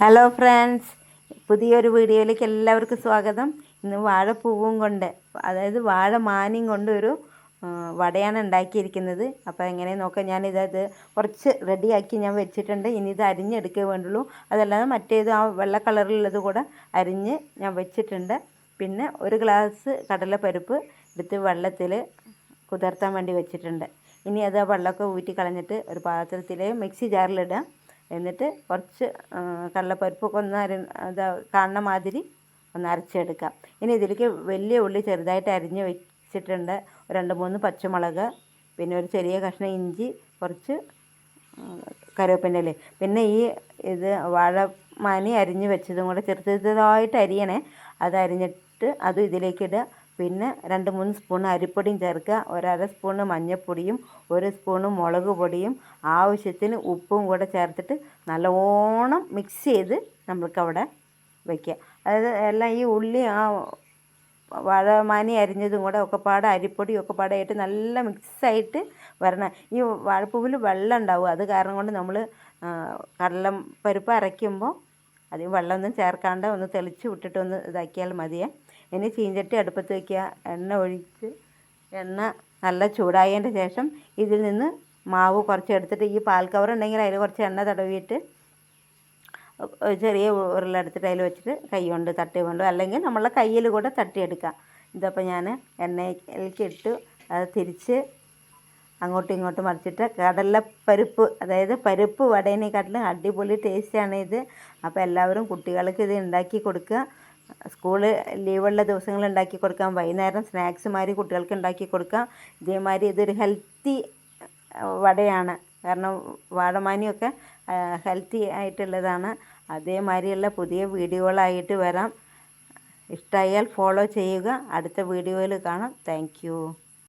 Hello friends, പുതിയൊരു വീഡിയോയിലേക്ക് എല്ലാവർക്കും സ്വാഗതം. ഇന്ന് വാഴപ്പൂവും കൊണ്ട്, അതായത് വാഴമാനിയും കൊണ്ട് ഒരു വടയാണ് ഉണ്ടാക്കിയിരിക്കുന്നത്. അപ്പോൾ എങ്ങനെ നോക്കാം. ഞാനിത് കുറച്ച് റെഡിയാക്കി ഞാൻ വെച്ചിട്ടുണ്ട്. ഇനി ഇത് അരിഞ്ഞെടുക്കേ വേണ്ടുള്ളൂ. അതല്ലാതെ മറ്റേത് ആ വെള്ള കളറിലുള്ളത് കൂടെ അരിഞ്ഞ് ഞാൻ വെച്ചിട്ടുണ്ട്. പിന്നെ ഒരു ഗ്ലാസ് കടലപ്പരിപ്പ് എടുത്ത് വെള്ളത്തിൽ കുതിർത്താൻ വേണ്ടി വെച്ചിട്ടുണ്ട്. ഇനി അത് ആ വെള്ളമൊക്കെ ഊറ്റി കളഞ്ഞിട്ട് ഒരു പാത്രത്തിൽ മിക്സി ജാറിലിടാം. എന്നിട്ട് കുറച്ച് കടലപ്പരിപ്പൊക്കെ ഒന്ന് കാണുന്ന മാതിരി ഒന്ന് അരച്ചെടുക്കാം. ഇനി ഇതിലേക്ക് വലിയ ഉള്ളി ചെറുതായിട്ട് അരിഞ്ഞ് വെച്ചിട്ടുണ്ട്. 2-3 പച്ചമുളക്, പിന്നെ ഒരു ചെറിയ കഷ്ണം ഇഞ്ചി, കുറച്ച് കറിവേപ്പിൻ്റെ ഇല. പിന്നെ ഇത് വാഴമാനി അരിഞ്ഞ് വെച്ചതും കൂടെ ചെറുതായിട്ട് അരിയണേ. അത് അരിഞ്ഞിട്ട് അതും ഇതിലേക്കിടുക. പിന്നെ 2-3 സ്പൂൺ അരിപ്പൊടിയും ചേർക്കുക. 1/2 സ്പൂണ് മഞ്ഞൾപ്പൊടിയും 1 സ്പൂണ് മുളക് പൊടിയും ആവശ്യത്തിന് ഉപ്പും കൂടെ ചേർത്തിട്ട് നല്ലോണം മിക്സ് ചെയ്ത് നമ്മൾക്കവിടെ വയ്ക്കുക. അതായത് എല്ലാം ഈ ഉള്ളി ആ വാഴമാനി അരിഞ്ഞതും കൂടെ ഒക്കെപ്പാടെ അരിപ്പൊടി ഒക്കെപ്പാടെ ആയിട്ട് നല്ല മിക്സായിട്ട് വരണം. ഈ വാഴപ്പൂവിൽ വെള്ളം ഉണ്ടാവും. അത് കാരണം കൊണ്ട് നമ്മൾ കടലപ്പരിപ്പ് അരയ്ക്കുമ്പോൾ അധികം വെള്ളമൊന്നും ചേർക്കാണ്ട് ഒന്ന് തെളിച്ച് വിട്ടിട്ട് ഒന്ന് ഇതാക്കിയാൽ മതിയേ. ഇനി ചീഞ്ചട്ടി അടുപ്പത്ത് വയ്ക്കുക. എണ്ണ നല്ല ചൂടായതിൻ്റെ ശേഷം ഇതിൽ നിന്ന് മാവ് കുറച്ച് എടുത്തിട്ട് ഈ പാൽ കവർ ഉണ്ടെങ്കിൽ അതിൽ കുറച്ച് എണ്ണ തടവിയിട്ട് ചെറിയ ഉരുളെടുത്തിട്ട് അതിൽ വെച്ചിട്ട് കൈ കൊണ്ട് തട്ടി കൊണ്ടു, അല്ലെങ്കിൽ നമ്മളെ കയ്യിൽ കൂടെ തട്ടിയെടുക്കാം. ഇതപ്പോൾ ഞാൻ എണ്ണയിലേക്ക് ഇട്ട് അത് തിരിച്ച് അങ്ങോട്ടും ഇങ്ങോട്ടും മറിച്ചിട്ട് കടലപ്പരിപ്പ്, അതായത് പരിപ്പ് വടേനെക്കാട്ടിലും അടിപൊളി ടേസ്റ്റാണ് ഇത്. അപ്പോൾ എല്ലാവരും കുട്ടികൾക്ക് ഇത് ഉണ്ടാക്കി കൊടുക്കുക. സ്കൂള് ലീവുള്ള ദിവസങ്ങൾ ഉണ്ടാക്കി കൊടുക്കാം. വൈകുന്നേരം സ്നാക്സ് മാതിരി കുട്ടികൾക്ക് ഉണ്ടാക്കി കൊടുക്കാം. ഇതേമാതിരി ഇതൊരു ഹെൽത്തി വടയാണ്. കാരണം വാഴമാനിയൊക്കെ ഹെൽത്തി ആയിട്ടുള്ളതാണ്. അതേമാതിരിയുള്ള പുതിയ വീഡിയോകളായിട്ട് വരാം. ഇഷ്ടമായാൽ ഫോളോ ചെയ്യുക. അടുത്ത വീഡിയോയിൽ കാണാം. താങ്ക്